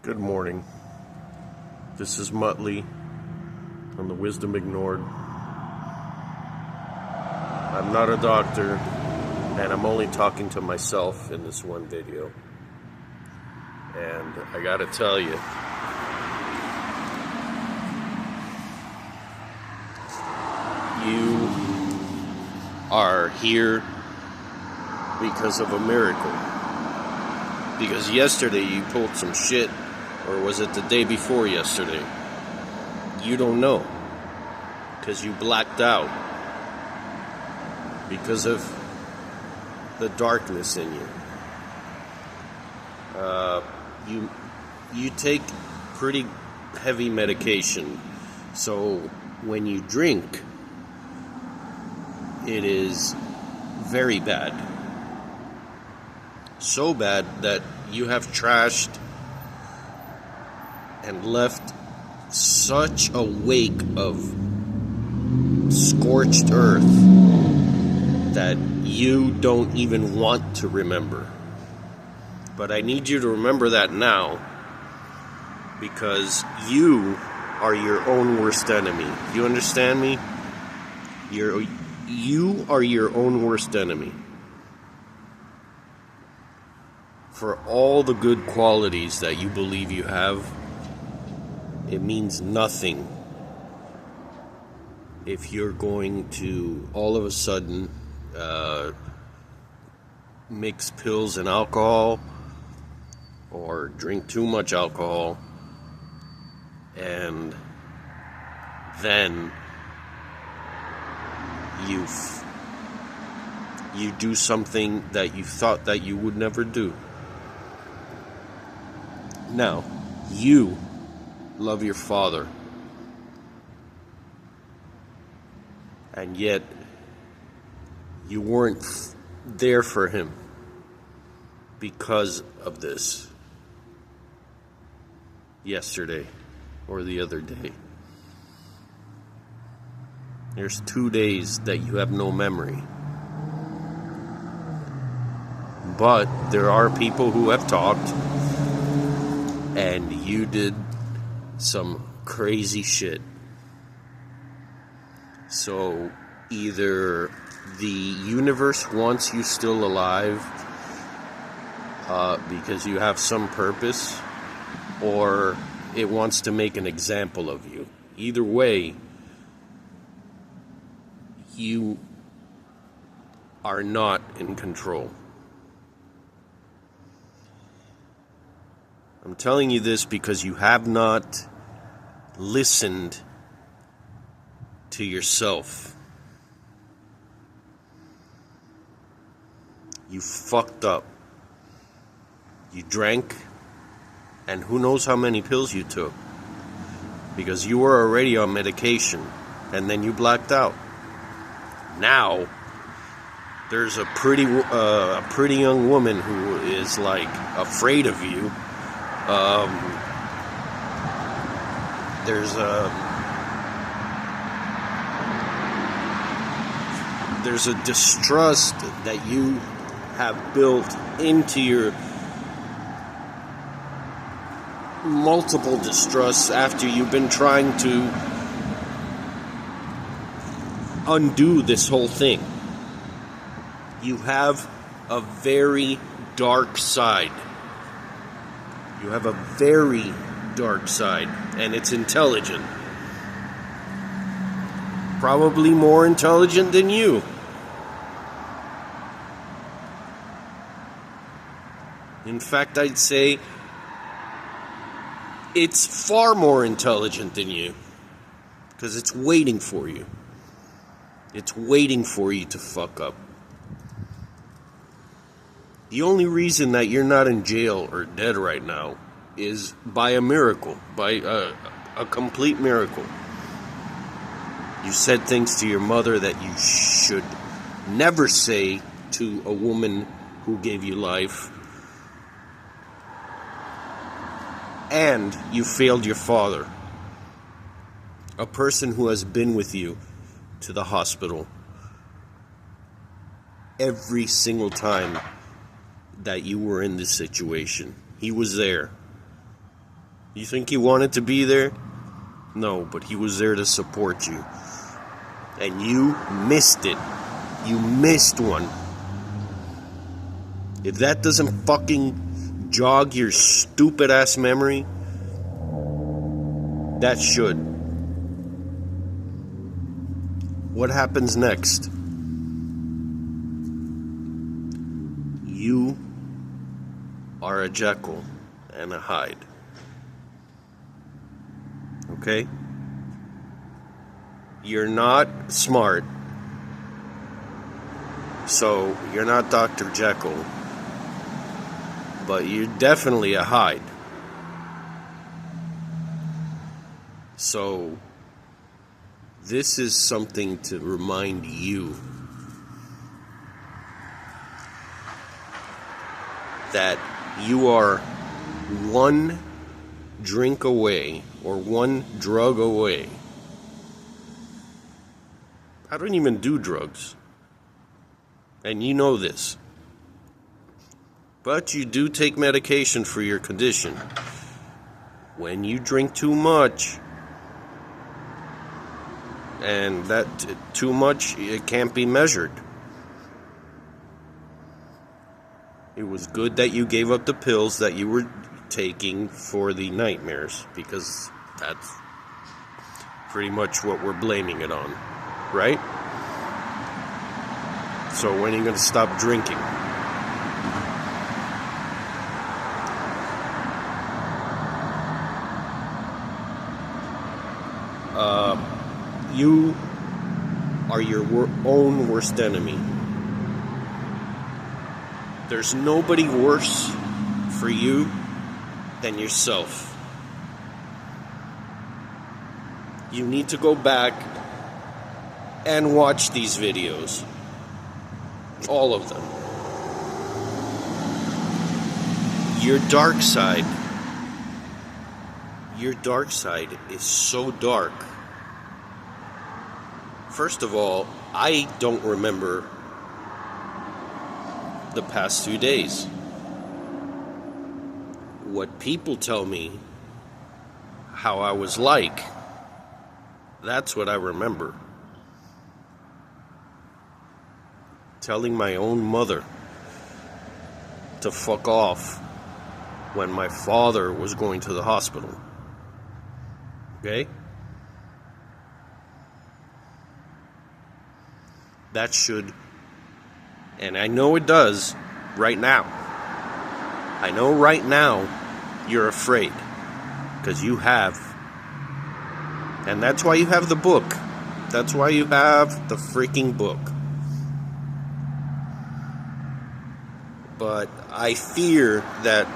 Good morning. This is Muttley on the Wisdom Ignored. I'm not a doctor, and I'm only talking to myself in this one video. And I gotta tell you, you are here because of a miracle. Because yesterday you pulled some shit. Or was it the day before yesterday? You don't know. Because you blacked out. Because of the darkness in you. You take pretty heavy medication. So when you drink, it is very bad. So bad that you have trashed and left such a wake of scorched earth that you don't even want to remember. But I need you to remember that now, because you are your own worst enemy. You understand me? You are your own worst enemy. For all the good qualities that you believe you have, it means nothing if you're going to all of a sudden mix pills and alcohol or drink too much alcohol and then you do something that you thought that you would never do. Now, you love your father, and yet you weren't there for him because of this yesterday or the other day. There's 2 days that you have no memory. But there are people who have talked, and you did some crazy shit. So either the universe wants you still alive because you have some purpose, or it wants to make an example of you. Either way, you are not in control. I'm telling you this because you have not listened to yourself. You fucked up. You drank, and who knows how many pills you took, because you were already on medication, and then you blacked out. Now, there's a pretty young woman who is like afraid of you. There's a distrust that you have built into your multiple distrusts after you've been trying to undo this whole thing. You have a very dark side. You have a very dark side, and it's intelligent. Probably more intelligent than you. In fact, I'd say it's far more intelligent than you, because it's waiting for you. It's waiting for you to fuck up. The only reason that you're not in jail or dead right now is by a miracle, by a complete miracle. You said things to your mother that you should never say to a woman who gave you life. And you failed your father, a person who has been with you to the hospital every single time that you were in this situation. He was there. You think he wanted to be there? No, but he was there to support you. And you missed it. You missed one. If that doesn't fucking jog your stupid ass memory, that should. What happens next? You are a Jekyll and a Hyde. Okay? You're not smart, so you're not Dr. Jekyll, but you're definitely a Hyde. So this is something to remind you that you are one drink away or one drug away. I don't even do drugs, and you know this, but you do take medication for your condition. When you drink too much, and that too much, it can't be measured. It was good that you gave up the pills that you were taking for the nightmares, because that's pretty much what we're blaming it on, right? So when are you going to stop drinking? You are your own worst enemy. There's nobody worse for you than yourself. You need to go back and watch these videos. All of them. Your dark side is so dark. First of all, I don't remember the past 2 days. What people tell me how I was like, that's what I remember. Telling my own mother to fuck off when my father was going to the hospital. Okay? That should, and I know it does right now. I know right now you're afraid because you have. And that's why you have the book. That's why you have the freaking book. But I fear that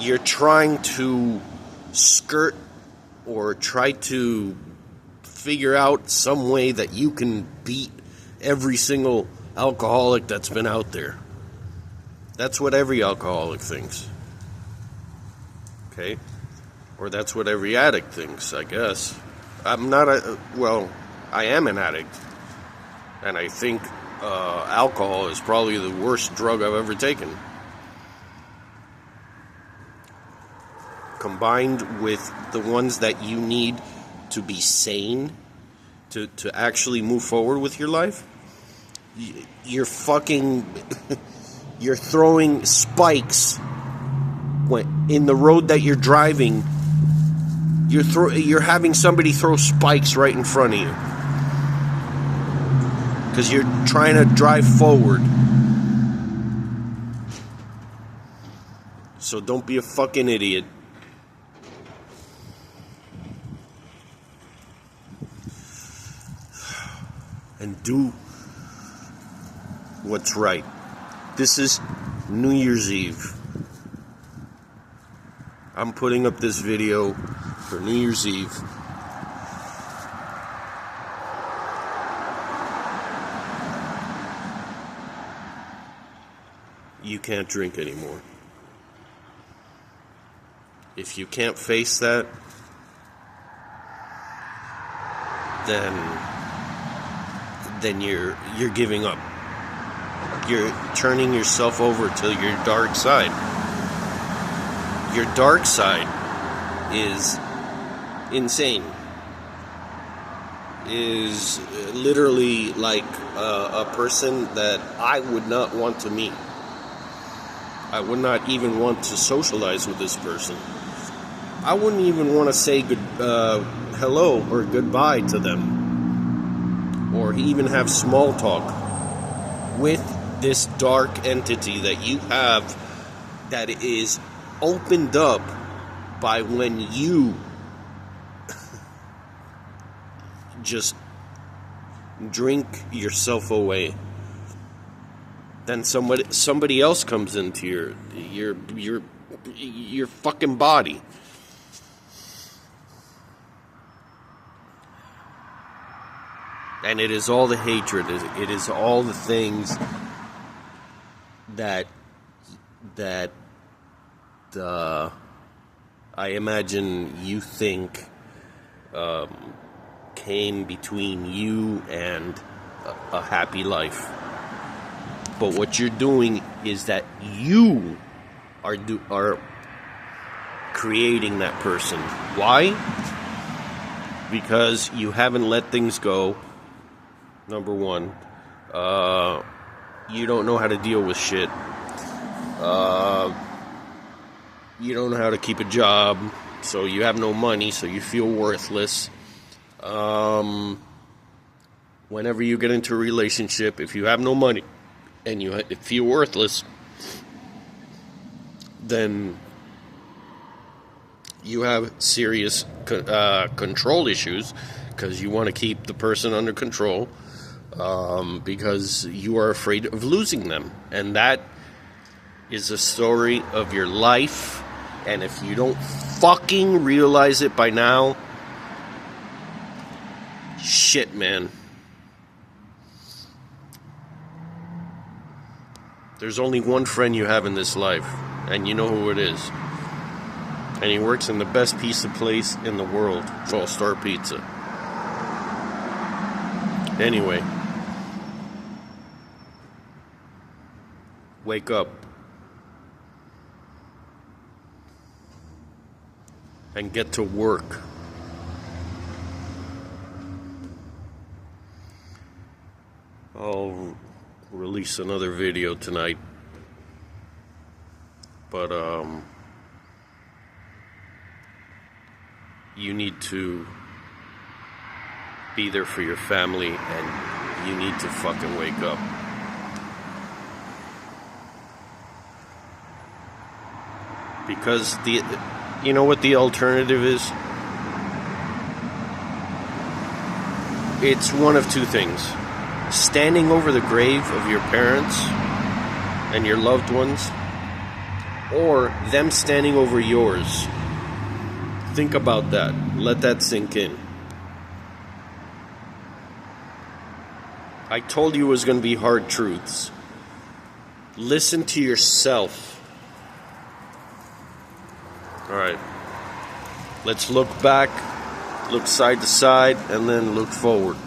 you're trying to skirt or try to figure out some way that you can beat every single alcoholic that's been out there. That's what every alcoholic thinks. Okay? Or that's what every addict thinks, I guess. I'm not I am an addict. And I think alcohol is probably the worst drug I've ever taken. Combined with the ones that you need to be sane, to actually move forward with your life, you're fucking, you're throwing spikes in the road that you're driving. You're having somebody throw spikes right in front of you because you're trying to drive forward. So don't be a fucking idiot. And do what's right. This is New Year's Eve. I'm putting up this video for New Year's Eve. You can't drink anymore. If you can't face that, then you're giving up. You're turning yourself over to your dark side. Your dark side is insane. Is literally like a person that I would not want to meet. I would not even want to socialize with this person. I wouldn't even want to say hello or goodbye to them, or even have small talk with this dark entity that you have, that is opened up by when you just drink yourself away. Then somebody else comes into your fucking body. And it is all the hatred. It is all the things that I imagine you think came between you and a happy life. But what you're doing is that you are creating that person. Why? Because you haven't let things go. Number one, you don't know how to deal with shit. You don't know how to keep a job, so you have no money, so you feel worthless. Whenever you get into a relationship, if you have no money and you feel worthless, then you have serious control issues, because you want to keep the person under control, because you are afraid of losing them. And that is a story of your life. And if you don't fucking realize it by now, shit, man. There's only one friend you have in this life, and you know who it is. And he works in the best pizza place in the world, 12-star pizza. Anyway, wake up and get to work. I'll release another video tonight, but you need to be there for your family, and you need to fucking wake up. Because you know what the alternative is? It's one of two things. Standing over the grave of your parents and your loved ones, or them standing over yours. Think about that. Let that sink in. I told you it was going to be hard truths. Listen to yourself. Alright. Let's look back, look side to side, and then look forward.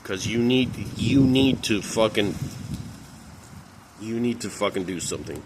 Because you need to fucking do something.